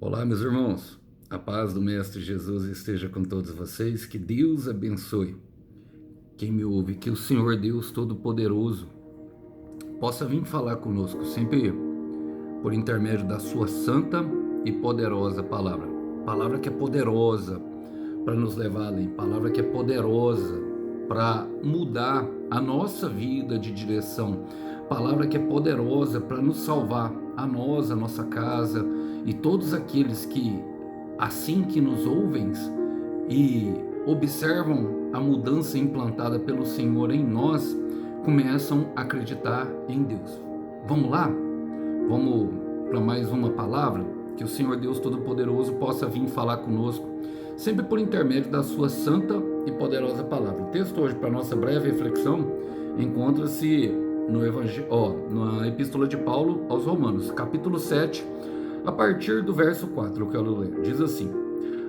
Olá, meus irmãos. A paz do Mestre Jesus esteja com todos vocês. Que Deus abençoe quem me ouve. Que o Senhor Deus Todo-Poderoso possa vir falar conosco, sempre por intermédio da sua santa e poderosa palavra. Palavra que é poderosa para nos levar além. Palavra que é poderosa para mudar a nossa vida de direção. Palavra que é poderosa para nos salvar, a nós, a nossa casa e todos aqueles que, assim que nos ouvem e observam a mudança implantada pelo Senhor em nós, começam a acreditar em Deus. Vamos lá? Vamos para mais uma palavra? Que o Senhor Deus Todo-Poderoso possa vir falar conosco, sempre por intermédio da sua santa e poderosa palavra. O texto hoje, para nossa breve reflexão, encontra-se no na Epístola de Paulo aos Romanos, capítulo 7, a partir do verso 4, eu quero ler. Diz assim: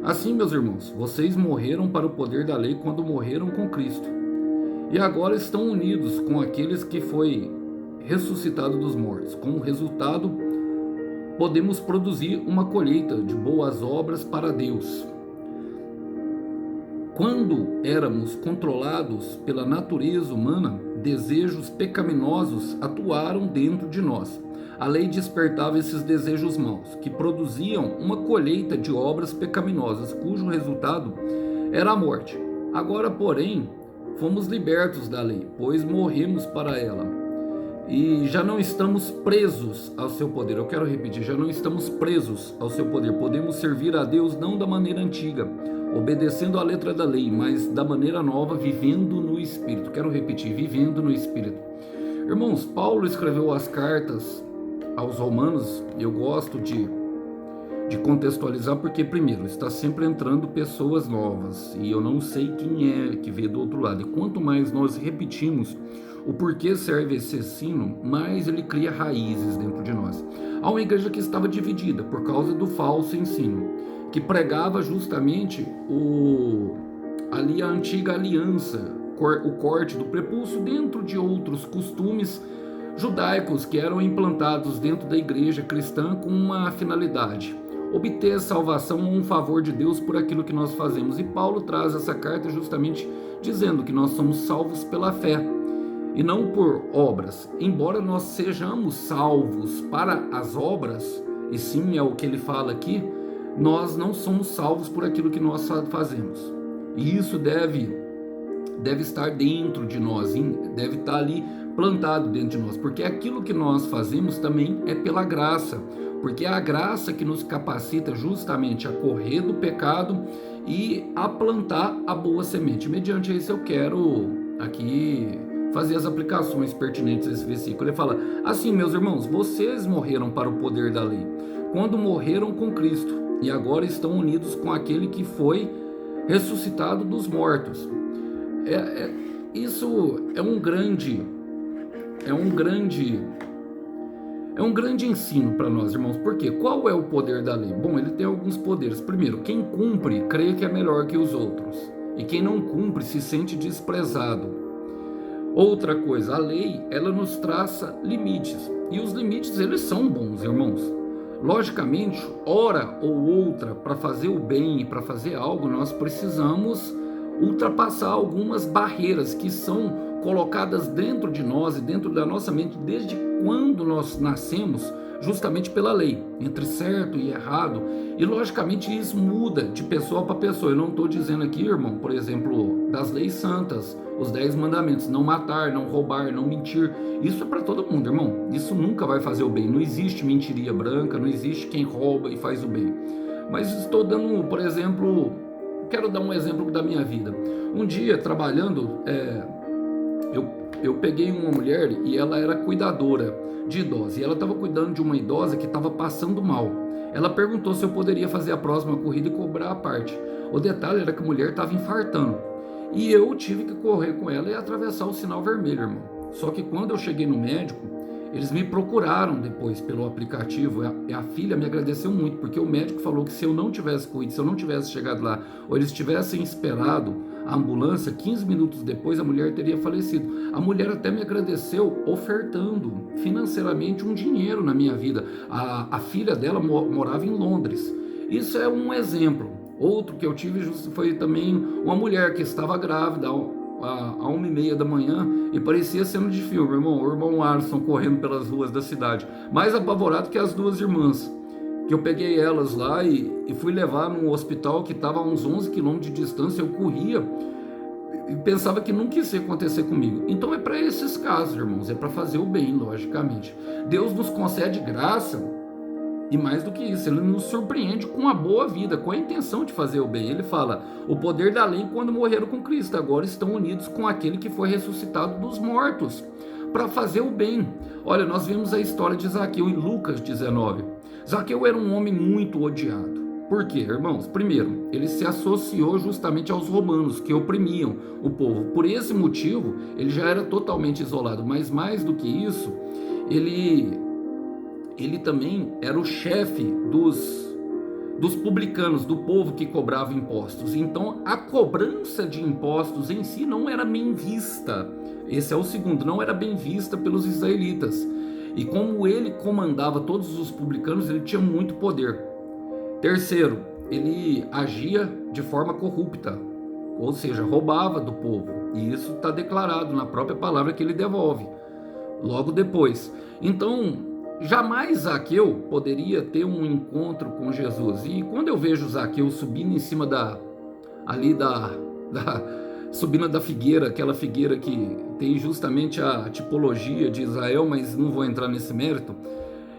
Assim, meus irmãos, vocês morreram para o poder da lei quando morreram com Cristo, e agora estão unidos com aqueles que foi ressuscitado dos mortos. Como resultado, podemos produzir uma colheita de boas obras para Deus. Quando éramos controlados pela natureza humana, desejos pecaminosos atuaram dentro de nós. A lei despertava esses desejos maus, que produziam uma colheita de obras pecaminosas, cujo resultado era a morte. Agora, porém, fomos libertos da lei, pois morremos para ela. E já não estamos presos ao seu poder. Eu quero repetir, já não estamos presos ao seu poder. Podemos servir a Deus não da maneira antiga, obedecendo à letra da lei, mas da maneira nova, vivendo no Espírito. Quero repetir, vivendo no Espírito. Irmãos, Paulo escreveu as cartas aos Romanos. Eu gosto de contextualizar porque, primeiro, está sempre entrando pessoas novas e eu não sei quem é que vê do outro lado. E quanto mais nós repetimos o porquê serve esse ensino, mais ele cria raízes dentro de nós. Há uma igreja que estava dividida por causa do falso ensino, que pregava justamente ali a antiga aliança, o corte do prepúcio dentro de outros costumes judaicos que eram implantados dentro da igreja cristã com uma finalidade: obter salvação ou um favor de Deus por aquilo que nós fazemos. E Paulo traz essa carta justamente dizendo que nós somos salvos pela fé e não por obras. Embora nós sejamos salvos para as obras, e sim é o que ele fala aqui, nós não somos salvos por aquilo que nós fazemos. E isso deve estar dentro de nós, deve estar ali plantado dentro de nós, porque aquilo que nós fazemos também é pela graça, porque é a graça que nos capacita justamente a correr do pecado e a plantar a boa semente. Mediante isso eu quero aqui fazer as aplicações pertinentes a esse versículo. Ele fala assim: meus irmãos, vocês morreram para o poder da lei, quando morreram com Cristo, e agora estão unidos com aquele que foi ressuscitado dos mortos. Isso é um grande ensino para nós, irmãos. Por quê? Qual é o poder da lei? Bom, ele tem alguns poderes. Primeiro, quem cumpre crê que é melhor que os outros, e quem não cumpre se sente desprezado. Outra coisa, a lei, ela nos traça limites, e os limites, eles são bons, irmãos. Logicamente, hora ou outra, para fazer o bem e para fazer algo, nós precisamos ultrapassar algumas barreiras que são colocadas dentro de nós e dentro da nossa mente desde quando nós nascemos, justamente pela lei, entre certo e errado. E logicamente isso muda de pessoa para pessoa. Eu não estou dizendo aqui, irmão, por exemplo, das leis santas, os 10 mandamentos: não matar, não roubar, não mentir. Isso é para todo mundo, irmão. Isso nunca vai fazer o bem. Não existe mentiria branca, não existe quem rouba e faz o bem. Mas estou dando, por exemplo, quero dar um exemplo da minha vida. Um dia, trabalhando, eu peguei uma mulher e ela era cuidadora de idosa, e ela estava cuidando de uma idosa que estava passando mal. Ela perguntou se eu poderia fazer a próxima corrida e cobrar a parte. O detalhe era que a mulher estava infartando, e eu tive que correr com ela e atravessar o sinal vermelho, irmão. Só que quando eu cheguei no médico, eles me procuraram depois pelo aplicativo, e a filha me agradeceu muito, porque o médico falou que se eu não tivesse cuidado, se eu não tivesse chegado lá, ou eles tivessem esperado a ambulância, 15 minutos depois a mulher teria falecido. A mulher até me agradeceu ofertando financeiramente um dinheiro na minha vida. A filha dela morava em Londres. Isso é um exemplo. Outro que eu tive foi também uma mulher que estava grávida a 1h30 da manhã e parecia cena de filme, irmão. O irmão Alisson correndo pelas ruas da cidade, mais apavorado que as duas irmãs, que eu peguei elas lá e fui levar num hospital que estava a uns 11 quilômetros de distância. Eu corria e pensava que nunca isso ia acontecer comigo. Então é para esses casos, irmãos, é para fazer o bem, logicamente. Deus nos concede graça. E mais do que isso, ele nos surpreende com a boa vida, com a intenção de fazer o bem. Ele fala, o poder da lei quando morreram com Cristo, agora estão unidos com aquele que foi ressuscitado dos mortos, para fazer o bem. Olha, nós vemos a história de Zaqueu em Lucas 19. Zaqueu era um homem muito odiado. Por quê, irmãos? Primeiro, ele se associou justamente aos romanos, que oprimiam o povo. Por esse motivo, ele já era totalmente isolado. Mas mais do que isso, ele também era o chefe dos publicanos, do povo que cobrava impostos. Então, a cobrança de impostos em si não era bem vista. Esse é o segundo, não era bem vista pelos israelitas. E como ele comandava todos os publicanos, ele tinha muito poder. Terceiro, ele agia de forma corrupta, ou seja, roubava do povo. E isso está declarado na própria palavra que ele devolve logo depois. Então, jamais Zaqueu poderia ter um encontro com Jesus. E quando eu vejo Zaqueu subindo em cima subindo da figueira, aquela figueira que tem justamente a tipologia de Israel, mas não vou entrar nesse mérito,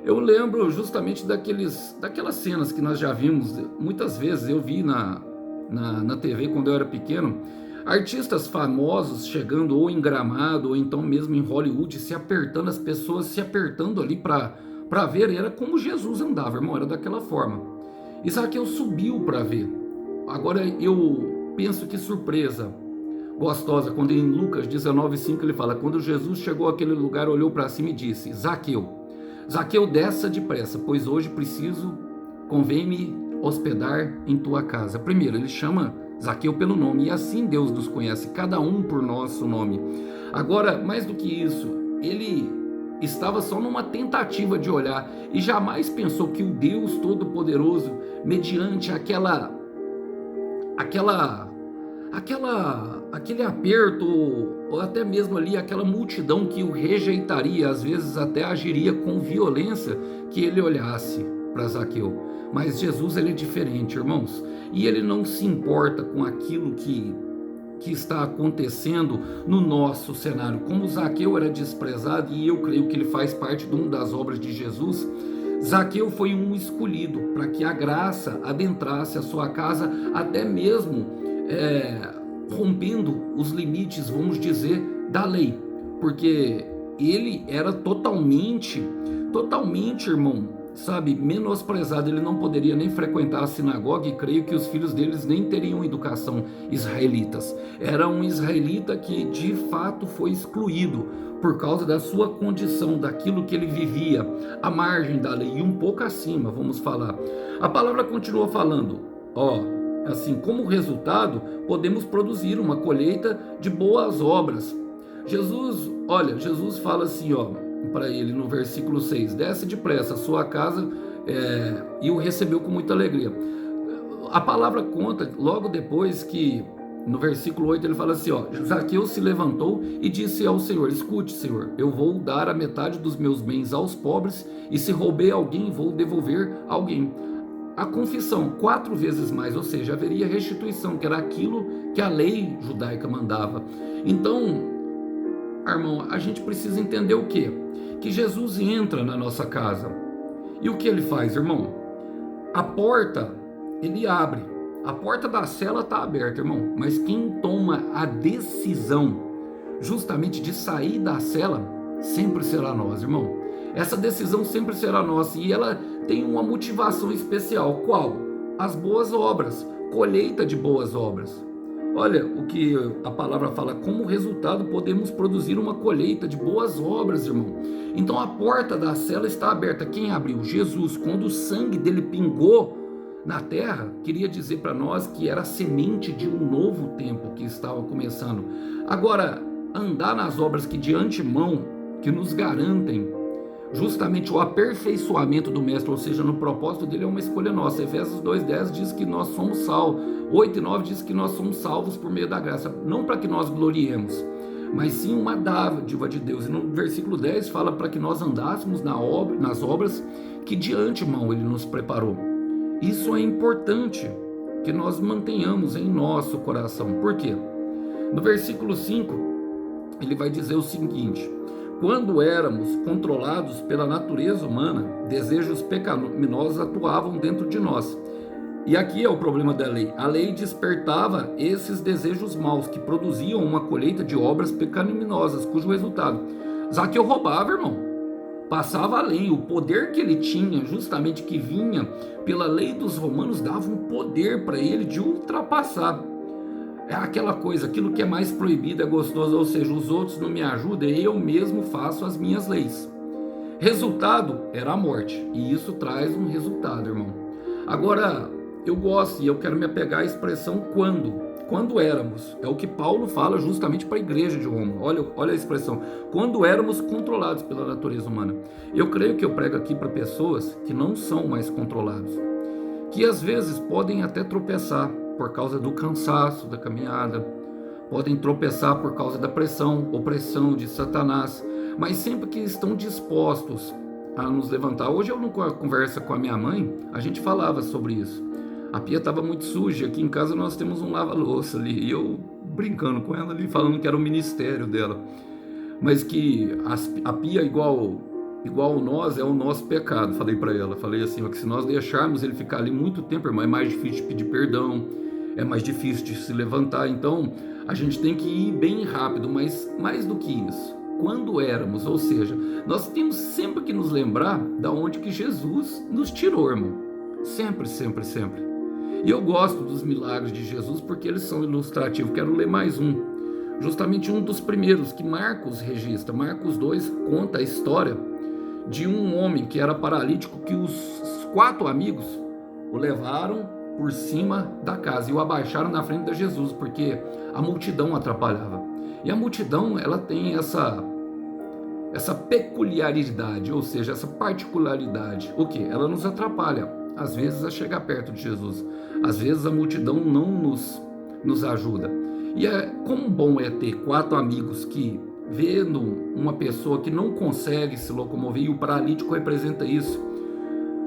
eu lembro justamente daquelas cenas que nós já vimos, muitas vezes eu vi na TV quando eu era pequeno, artistas famosos chegando ou em Gramado ou então mesmo em Hollywood, se apertando, as pessoas se apertando ali para ver. Era como Jesus andava, irmão, era daquela forma. E Zaqueu subiu para ver. Agora eu penso que surpresa gostosa quando em Lucas 19:5 ele fala, quando Jesus chegou àquele lugar, olhou para cima e disse, Zaqueu, desça depressa, pois hoje convém-me hospedar em tua casa. Primeiro, ele chama Zaqueu pelo nome, e assim Deus nos conhece, cada um por nosso nome. Agora, mais do que isso, ele estava só numa tentativa de olhar, e jamais pensou que o Deus Todo-Poderoso, mediante aquele aperto, ou até mesmo ali aquela multidão que o rejeitaria, às vezes até agiria com violência, que ele olhasse para Zaqueu. Mas Jesus, ele é diferente, irmãos, e ele não se importa com aquilo que está acontecendo no nosso cenário. Como Zaqueu era desprezado, e eu creio que ele faz parte de uma das obras de Jesus, Zaqueu foi um escolhido para que a graça adentrasse a sua casa, até mesmo rompendo os limites, vamos dizer, da lei, porque ele era totalmente, irmão, sabe, menosprezado. Ele não poderia nem frequentar a sinagoga, e creio que os filhos deles nem teriam educação israelitas. Era um israelita que de fato foi excluído por causa da sua condição, daquilo que ele vivia à margem da lei e um pouco acima, vamos falar. A palavra continua falando, assim, como resultado, podemos produzir uma colheita de boas obras. Jesus fala assim, para ele no versículo 6, desce depressa a sua casa, e o recebeu com muita alegria. A palavra conta logo depois que no versículo 8 ele fala assim, Zaqueu se levantou e disse ao Senhor, escute, Senhor, eu vou dar a metade dos meus bens aos pobres, e se roubei alguém, vou devolver alguém. A confissão, 4 vezes mais, ou seja, haveria restituição, que era aquilo que a lei judaica mandava. Então, irmão, a gente precisa entender o quê? Que Jesus entra na nossa casa. E o que ele faz, irmão? A porta, ele abre. A porta da cela está aberta, irmão. Mas quem toma a decisão justamente de sair da cela sempre será nós, irmão. Essa decisão sempre será nossa. E ela tem uma motivação especial. Qual? As boas obras. Colheita de boas obras. Olha o que a palavra fala, como resultado podemos produzir uma colheita de boas obras, irmão. Então a porta da cela está aberta. Quem abriu? Jesus. Quando o sangue dele pingou na terra, queria dizer para nós que era a semente de um novo tempo que estava começando. Agora, andar nas obras que de antemão, que nos garantem justamente o aperfeiçoamento do mestre, ou seja, no propósito dele é uma escolha nossa. Efésios 2:10 diz que nós somos salvos, 8:9 diz que nós somos salvos por meio da graça, não para que nós gloriemos, mas sim uma dádiva de Deus. E no versículo 10 fala para que nós andássemos nas obras que de antemão ele nos preparou. Isso é importante que nós mantenhamos em nosso coração. Por quê? No versículo 5 ele vai dizer o seguinte: quando éramos controlados pela natureza humana, desejos pecaminosos atuavam dentro de nós. E aqui é o problema da lei. A lei despertava esses desejos maus que produziam uma colheita de obras pecaminosas, cujo resultado, Zaqueu roubava, irmão. Passava além. O poder que ele tinha, justamente que vinha pela lei dos romanos, dava um poder para ele de ultrapassar. É aquela coisa, aquilo que é mais proibido é gostoso, ou seja, os outros não me ajudam, eu mesmo faço as minhas leis. Resultado era a morte, e isso traz um resultado, irmão. Agora, eu gosto e eu quero me apegar à expressão quando éramos, é o que Paulo fala justamente para a igreja de Roma. Olha a expressão, quando éramos controlados pela natureza humana. Eu creio que eu prego aqui para pessoas que não são mais controlados, que às vezes podem até tropeçar por causa do cansaço da caminhada, podem tropeçar por causa da opressão de Satanás, mas sempre que estão dispostos a nos levantar. Hoje eu, numa conversa com a minha mãe, a gente falava sobre isso. A pia estava muito suja, aqui em casa nós temos um lava-louça ali, e eu brincando com ela ali, falando que era o ministério dela, mas que a pia igual nós é o nosso pecado. Falei para ela, falei assim, ó, que se nós deixarmos ele ficar ali muito tempo, irmão, é mais difícil de pedir perdão, é mais difícil de se levantar. Então a gente tem que ir bem rápido, mas mais do que isso, quando éramos, ou seja, nós temos sempre que nos lembrar da onde que Jesus nos tirou, irmão, sempre, sempre, sempre. E eu gosto dos milagres de Jesus porque eles são ilustrativos. Quero ler mais um, justamente um dos primeiros que Marcos registra. Marcos 2 conta a história de um homem que era paralítico, que os 4 amigos o levaram por cima da casa e o abaixaram na frente de Jesus, porque a multidão atrapalhava. E a multidão, ela tem essa peculiaridade, ou seja, essa particularidade. O que? Ela nos atrapalha, às vezes, a chegar perto de Jesus. Às vezes a multidão não nos ajuda. E como bom é ter 4 amigos que, vendo uma pessoa que não consegue se locomover, e o paralítico representa isso.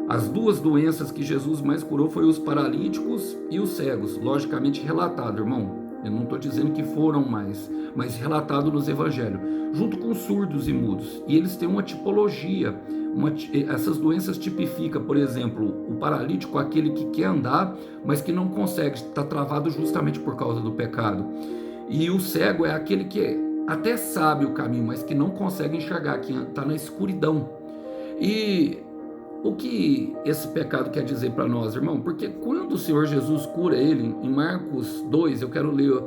As 2 doenças que Jesus mais curou foi os paralíticos e os cegos, logicamente relatado, irmão. Eu não estou dizendo que foram mais, mas relatado nos evangelhos, junto com surdos e mudos. E eles têm uma tipologia. Essas doenças tipificam, por exemplo, o paralítico, aquele que quer andar, mas que não consegue, está travado justamente por causa do pecado. E o cego é aquele que até sabe o caminho, mas que não consegue enxergar, que está na escuridão. E o que esse pecado quer dizer para nós, irmão? Porque quando o Senhor Jesus cura ele, em Marcos 2, eu quero ler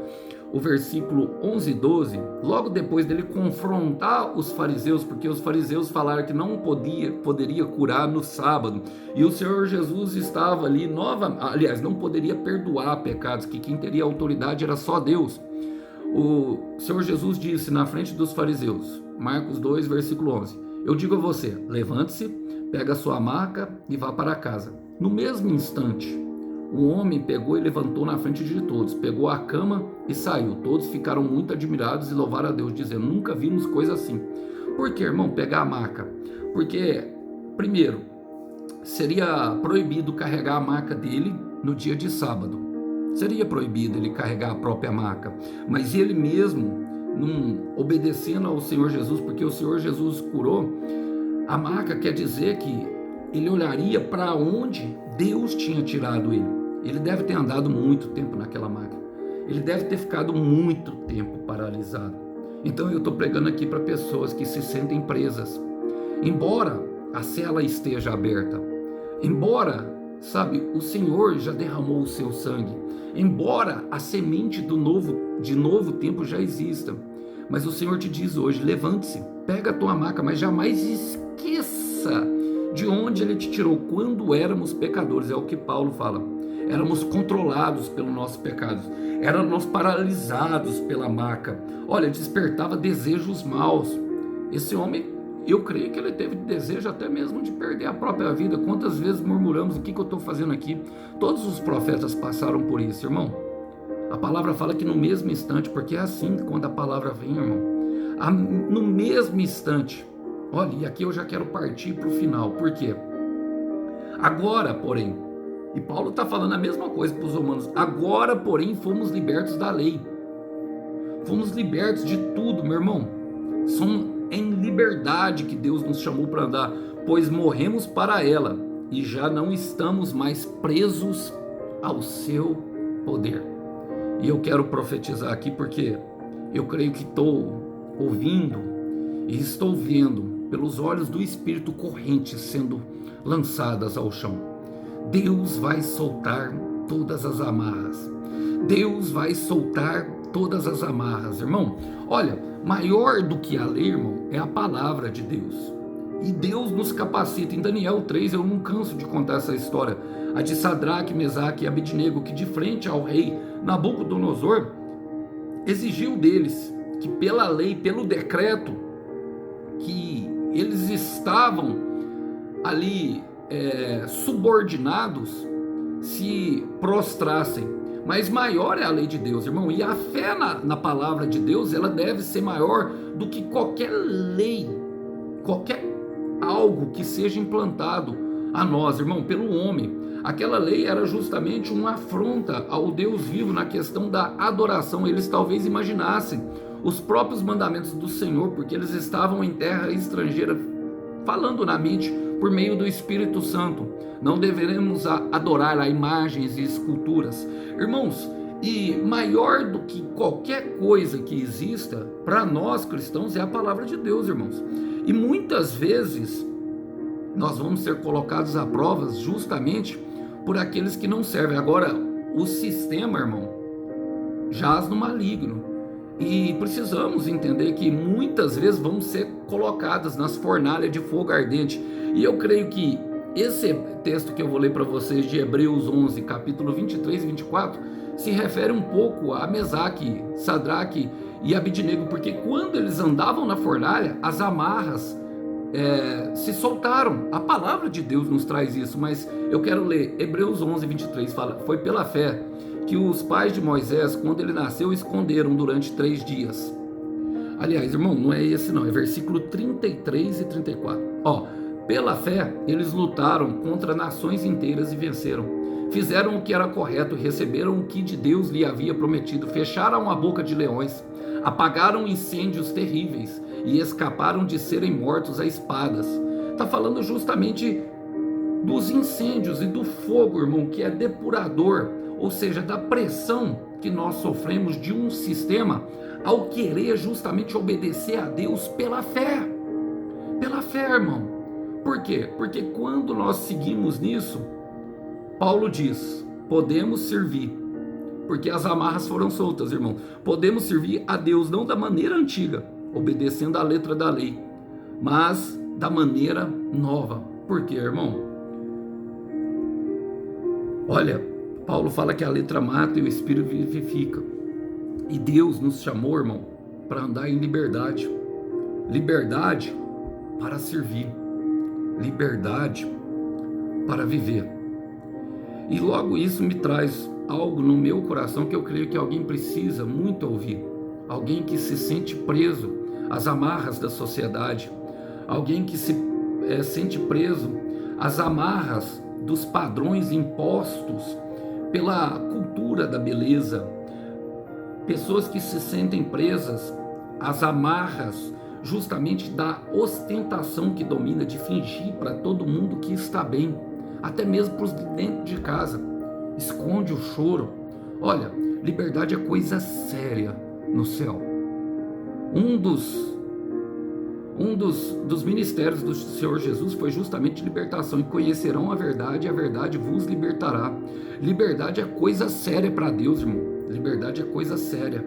o versículo 11 e 12, logo depois dele confrontar os fariseus, porque os fariseus falaram que não poderia curar no sábado, e o Senhor Jesus estava ali, não poderia perdoar pecados, que quem teria autoridade era só Deus. O Senhor Jesus disse na frente dos fariseus, Marcos 2, versículo 11, eu digo a você, levante-se, pega a sua maca e vá para casa. No mesmo instante, o homem pegou e levantou na frente de todos, pegou a cama e saiu. Todos ficaram muito admirados e louvaram a Deus, dizendo, nunca vimos coisa assim. Por que, irmão, pegar a maca? Porque, primeiro, seria proibido carregar a maca dele no dia de sábado. Seria proibido ele carregar a própria maca. Mas ele mesmo, obedecendo ao Senhor Jesus, porque o Senhor Jesus curou, a maca quer dizer que ele olharia para onde Deus tinha tirado ele. Ele deve ter andado muito tempo naquela maca. Ele deve ter ficado muito tempo paralisado. Então eu estou pregando aqui para pessoas que se sentem presas. Embora a cela esteja aberta, embora, sabe, o Senhor já derramou o seu sangue, embora a semente de novo tempo já exista, mas o Senhor te diz hoje, levante-se, pega a tua maca, mas jamais esqueça De onde ele te tirou quando éramos pecadores? É o que Paulo fala. Éramos controlados pelo nosso pecado. Éramos paralisados pela maca. Olha, despertava desejos maus. Esse homem, eu creio que ele teve desejo até mesmo de perder a própria vida. Quantas vezes murmuramos, o que eu estou fazendo aqui? Todos os profetas passaram por isso, irmão. A palavra fala que no mesmo instante, porque é assim quando a palavra vem, irmão. No mesmo instante. Olha, e aqui eu já quero partir para o final. Por quê? Agora, porém, e Paulo está falando a mesma coisa para os romanos. Agora, porém, fomos libertos da lei. Fomos libertos de tudo, meu irmão. São em liberdade que Deus nos chamou para andar, pois morremos para ela e já não estamos mais presos ao seu poder. E eu quero profetizar aqui porque eu creio que estou ouvindo e estou vendo pelos olhos do Espírito correntes sendo lançadas ao chão. Deus vai soltar todas as amarras. Deus vai soltar todas as amarras, irmão. Olha, maior do que a lei, irmão, é a palavra de Deus. E Deus nos capacita. Em Daniel 3, eu não canso de contar essa história. A de Sadraque, Mesaque e Abednego, que de frente ao rei Nabucodonosor, exigiu deles que pela lei, pelo decreto, que eles estavam ali subordinados, se prostrassem. Mas maior é a lei de Deus, irmão. E a fé na palavra de Deus, ela deve ser maior do que qualquer lei, qualquer algo que seja implantado a nós, irmão, pelo homem. Aquela lei era justamente uma afronta ao Deus vivo na questão da adoração. Eles talvez imaginassem os próprios mandamentos do Senhor, porque eles estavam em terra estrangeira, falando na mente por meio do Espírito Santo. Não deveremos adorar a imagens e esculturas. Irmãos, e maior do que qualquer coisa que exista, para nós cristãos, é a palavra de Deus, irmãos. E muitas vezes nós vamos ser colocados à prova justamente por aqueles que não servem. Agora, o sistema, irmão, jaz no maligno. E precisamos entender que muitas vezes vamos ser colocadas nas fornalhas de fogo ardente. E eu creio que esse texto que eu vou ler para vocês de Hebreus 11, capítulo 23 e 24, se refere um pouco a Mesaque, Sadraque e Abednego, porque quando eles andavam na fornalha, as amarras se soltaram. A palavra de Deus nos traz isso, mas eu quero ler Hebreus 11, 23, fala: foi pela fé que os pais de Moisés, quando ele nasceu, esconderam durante 3 dias. Aliás, irmão, não é esse não, é versículo 33 e 34. Pela fé, eles lutaram contra nações inteiras e venceram. Fizeram o que era correto, receberam o que de Deus lhe havia prometido, fecharam a boca de leões, apagaram incêndios terríveis e escaparam de serem mortos a espadas. Está falando justamente dos incêndios e do fogo, irmão, que é depurador, ou seja, da pressão que nós sofremos de um sistema ao querer justamente obedecer a Deus pela fé. Pela fé, irmão. Por quê? Porque quando nós seguimos nisso, Paulo diz, podemos servir, porque as amarras foram soltas, irmão. Podemos servir a Deus não da maneira antiga, obedecendo à letra da lei, mas da maneira nova. Por quê, irmão? Olha, Paulo fala que a letra mata e o Espírito vivifica. E Deus nos chamou, irmão, para andar em liberdade. Liberdade para servir. Liberdade para viver. E logo isso me traz algo no meu coração que eu creio que alguém precisa muito ouvir. Alguém que se sente preso às amarras da sociedade. Alguém que se sente preso às amarras dos padrões impostos pela cultura da beleza. Pessoas que se sentem presas às amarras justamente da ostentação que domina, de fingir para todo mundo que está bem, até mesmo para os de dentro de casa. Esconde o choro. Olha, liberdade é coisa séria no céu. Um dos ministérios do Senhor Jesus foi justamente libertação. E conhecerão a verdade, e a verdade vos libertará. Liberdade é coisa séria para Deus, irmão. Liberdade é coisa séria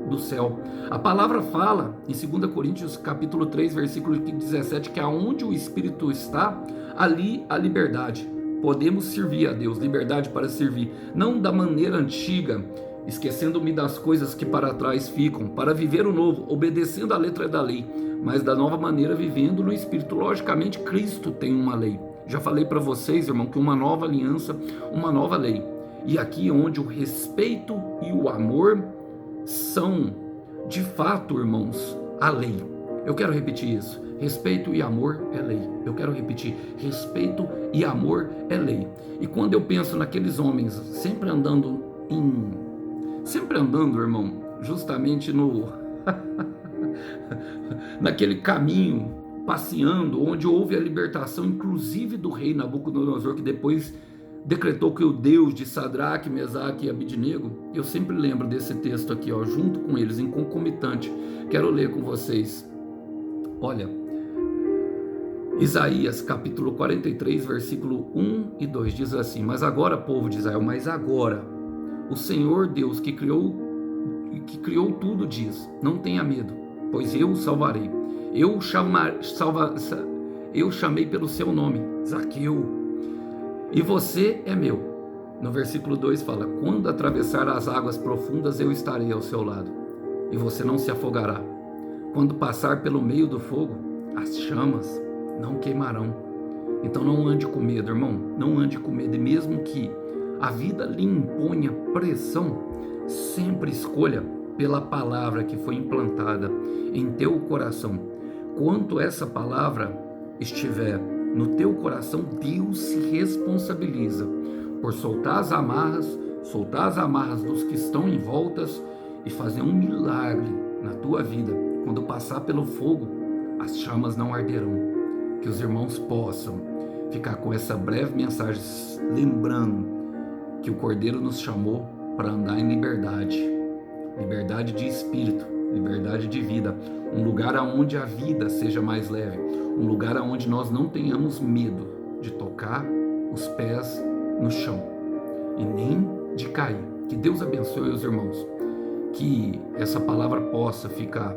do céu. A palavra fala em 2 Coríntios capítulo 3, versículo 17, que aonde o Espírito está, Ali a liberdade. Podemos servir a Deus, liberdade para servir, não da maneira antiga, esquecendo-me das coisas que para trás ficam, para viver o novo, obedecendo a letra da lei, mas da nova maneira, vivendo no Espírito. Logicamente, Cristo tem uma lei. Já falei para vocês, irmão, que uma nova aliança, uma nova lei. E aqui é onde o respeito e o amor são, de fato, irmãos, a lei. Eu quero repetir isso. Respeito e amor é lei. Eu quero repetir. Respeito e amor é lei. E quando eu penso naqueles homens sempre andando, irmão, justamente naquele caminho, passeando, onde houve a libertação, inclusive do rei Nabucodonosor, que depois decretou que o Deus de Sadraque, Mesaque e Abidnego, eu sempre lembro desse texto aqui, ó, junto com eles, em concomitante. Quero ler com vocês. Olha, Isaías capítulo 43, versículo 1 e 2 diz assim: mas agora, povo de Israel, mas agora, o Senhor Deus que criou tudo diz: não tenha medo, pois eu o salvarei. Eu chamei pelo seu nome, Zaqueu, e você é meu. No versículo 2 fala: quando atravessar as águas profundas, eu estarei ao seu lado, e você não se afogará. Quando passar pelo meio do fogo, as chamas não queimarão. Então não ande com medo, irmão, não ande com medo. E mesmo que a vida lhe imponha pressão, sempre escolha pela palavra que foi implantada em teu coração. Quanto essa palavra estiver no teu coração, Deus se responsabiliza por soltar as amarras dos que estão em voltas e fazer um milagre na tua vida. Quando passar pelo fogo, as chamas não arderão. Que os irmãos possam ficar com essa breve mensagem, lembrando que o Cordeiro nos chamou para andar em liberdade, liberdade de espírito, liberdade de vida, um lugar onde a vida seja mais leve, um lugar onde nós não tenhamos medo de tocar os pés no chão e nem de cair. Que Deus abençoe os irmãos, que essa palavra possa ficar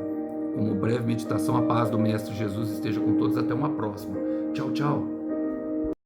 como breve meditação. A paz do Mestre Jesus esteja com todos. Até uma próxima. Tchau, tchau.